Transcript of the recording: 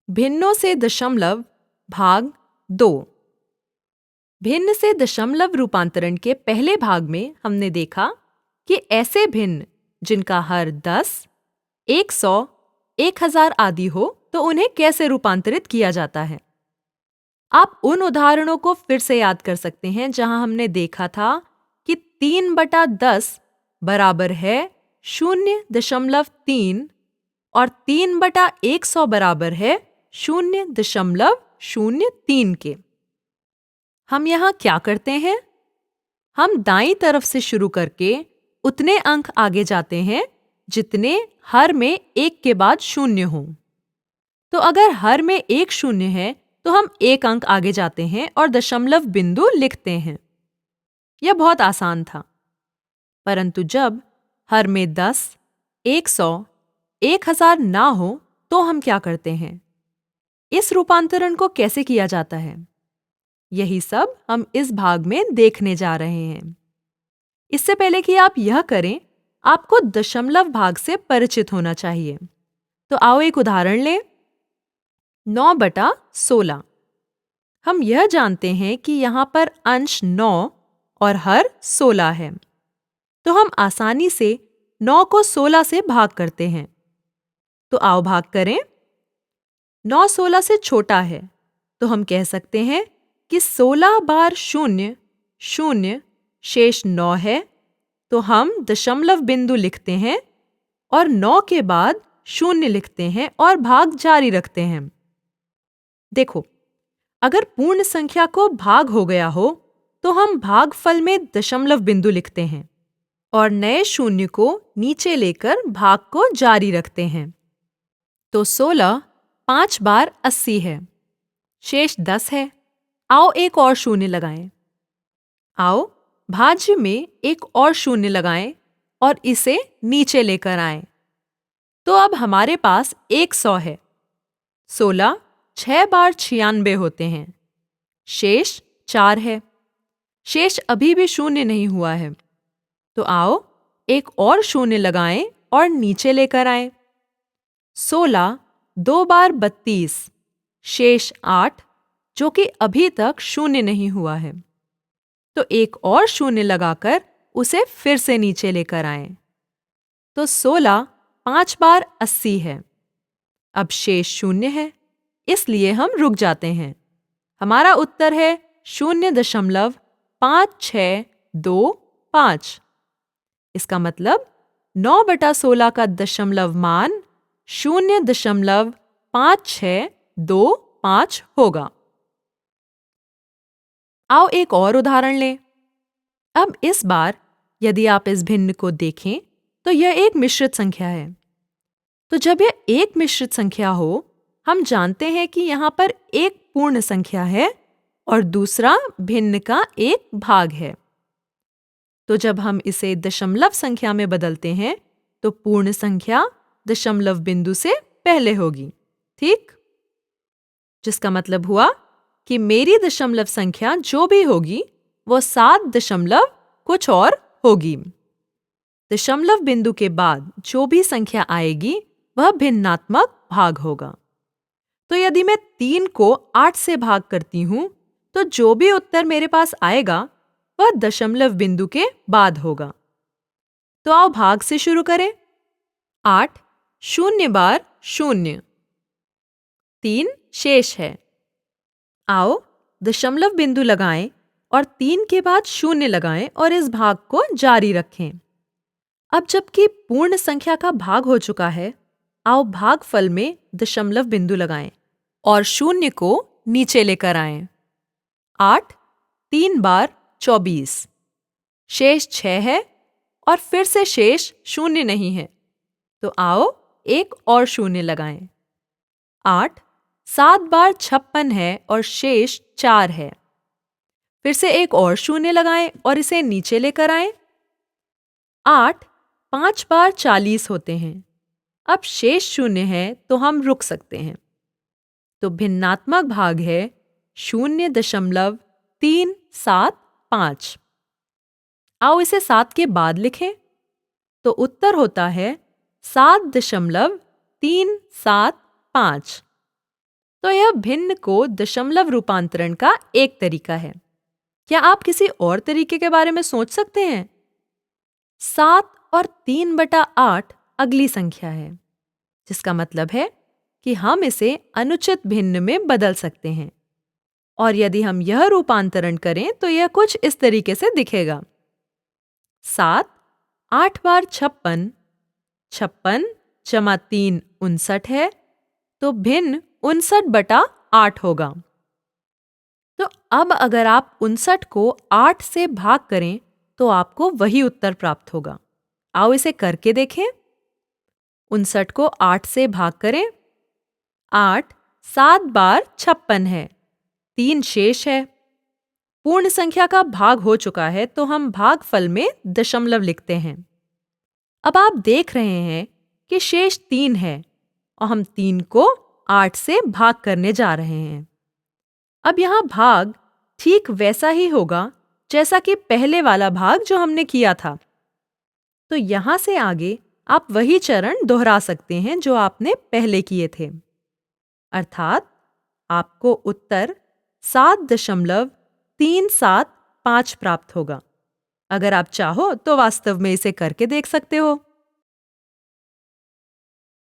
भिन्नों से दशमलव भाग 2। भिन्न से दशमलव रूपांतरण के पहले भाग में हमने देखा कि ऐसे भिन्न जिनका हर 10, 100, 1000 आदि हो तो उन्हें कैसे रूपांतरित किया जाता है। आप उन उदाहरणों को फिर से याद कर सकते हैं जहां हमने देखा था कि 3/10 बराबर है 0.3 और 3/100 बराबर है 0.03 के। हम यहाँ क्या करते हैं? हम दाईं तरफ से शुरू करके उतने अंक आगे जाते हैं जितने हर में एक के बाद शून्य हो। तो अगर हर में एक शून्य है तो हम एक अंक आगे जाते हैं और दशमलव बिंदु लिखते हैं। यह बहुत आसान था। परंतु जब हर में 10, 100, 1000 ना हो तो हम क्या करते हैं? इस रूपांतरण को कैसे किया जाता है? यही सब हम इस भाग में देखने जा रहे हैं। इससे पहले कि आप यह करें, आपको दशमलव भाग से परिचित होना चाहिए। तो आओ एक उदाहरण लें। 9/16। हम यह जानते हैं कि यहाँ पर अंश 9 और हर 16 है। तो हम आसानी से 9 को 16 से भाग करते हैं। तो आओ भाग करें। 9 16 से छोटा है तो हम कह सकते हैं कि 16 बार 0 0 शेष 9 है। तो हम दशमलव बिंदु लिखते हैं और 9 के बाद 0 लिखते हैं और भाग जारी रखते हैं। देखो, अगर पूर्ण संख्या को भाग हो गया हो तो हम भागफल में दशमलव बिंदु लिखते हैं और नए शून्य को नीचे लेकर भाग को जारी रखते हैं। तो 16 5 बार 80 है, शेष 10 है। आओ एक और शून्य लगाएं। आओ भाज्य में एक और शून्य लगाएं और इसे नीचे लेकर आएं। तो अब हमारे पास 100 है। 16 6 बार 96 होते हैं, शेष 4 है। शेष अभी भी शून्य नहीं हुआ है। तो आओ एक और शून्य लगाएं और नीचे लेकर आएं। 16 2 बार 32, शेष 8, जो कि अभी तक शून्य नहीं हुआ है। तो एक और शून्य लगाकर उसे फिर से नीचे लेकर आएं। तो 16 5 बार 80 है। अब शेष शून्य है, इसलिए हम रुक जाते हैं। हमारा उत्तर है 0.5625। इसका मतलब 9/16 का दशमलव मान 0.5625 होगा। आओ एक और उदाहरण लें। अब इस बार यदि आप इस भिन्न को देखें तो यह एक मिश्रित संख्या है। तो जब यह एक मिश्रित संख्या हो, हम जानते हैं कि यहाँ पर एक पूर्ण संख्या है और दूसरा भिन्न का एक भाग है। तो जब हम इसे दशमलव संख्या में बदलते हैं तो पूर्ण संख्या दशमलव बिंदु से पहले होगी, ठीक? जिसका मतलब हुआ कि मेरी दशमलव संख्या जो भी होगी वो 7 दशमलव कुछ और होगी। दशमलव बिंदु के बाद जो भी संख्या आएगी वह भिन्नात्मक भाग होगा। तो यदि मैं 3 को 8 से भाग करती हूं तो जो भी उत्तर मेरे पास आएगा वह दशमलव बिंदु के बाद होगा। तो आओ भाग से शुरू करें। 8 0 बार 0, 3 शेष है। आओ दशमलव बिंदु लगाएं और 3 के बाद 0 लगाएं और इस भाग को जारी रखें। अब जबकि पूर्ण संख्या का भाग हो चुका है, आओ भागफल में दशमलव बिंदु लगाएं और 0 को नीचे लेकर आएं। 8 3 बार 24, शेष 6 है और फिर से शेष 0 नहीं है। तो आओ एक और 0 लगाएं। 8 7 बार 56 है और शेष 4 है। फिर से एक और 0 लगाएं और इसे नीचे लेकर आएं। 8 5 बार 40 होते हैं। अब शेष 0 है तो हम रुक सकते हैं। तो भिन्नात्मक भाग है 0.375। आओ इसे 7 के बाद लिखें। तो उत्तर होता है 7.375। तो यह भिन्न को दशमलव रूपांतरण का एक तरीका है। क्या आप किसी और तरीके के बारे में सोच सकते हैं? 7 और 3/8 अगली संख्या है, जिसका मतलब है कि हम इसे अनुचित भिन्न में बदल सकते हैं। और यदि हम यह रूपांतरण करें तो यह कुछ इस तरीके से दिखेगा। 7 8 बार 56, 56 जमा 3 59 है, तो भिन्न 59/8 होगा। तो अब अगर आप 59 को 8 से भाग करें तो आपको वही उत्तर प्राप्त होगा। आओ इसे करके देखें। 59 को 8 से भाग करें। 8 7 बार 56 है, 3 शेष है। पूर्ण संख्या का भाग हो चुका है तो हम भागफल में दशमलव लिखते हैं। अब आप देख रहे हैं कि शेष 3 है और हम 3 को 8 से भाग करने जा रहे हैं। अब यहाँ भाग ठीक वैसा ही होगा जैसा कि पहले वाला भाग जो हमने किया था। तो यहाँ से आगे आप वही चरण दोहरा सकते हैं जो आपने पहले किए थे। अर्थात आपको उत्तर 7.375 प्राप्त होगा। अगर आप चाहो तो वास्तव में इसे करके देख सकते हो।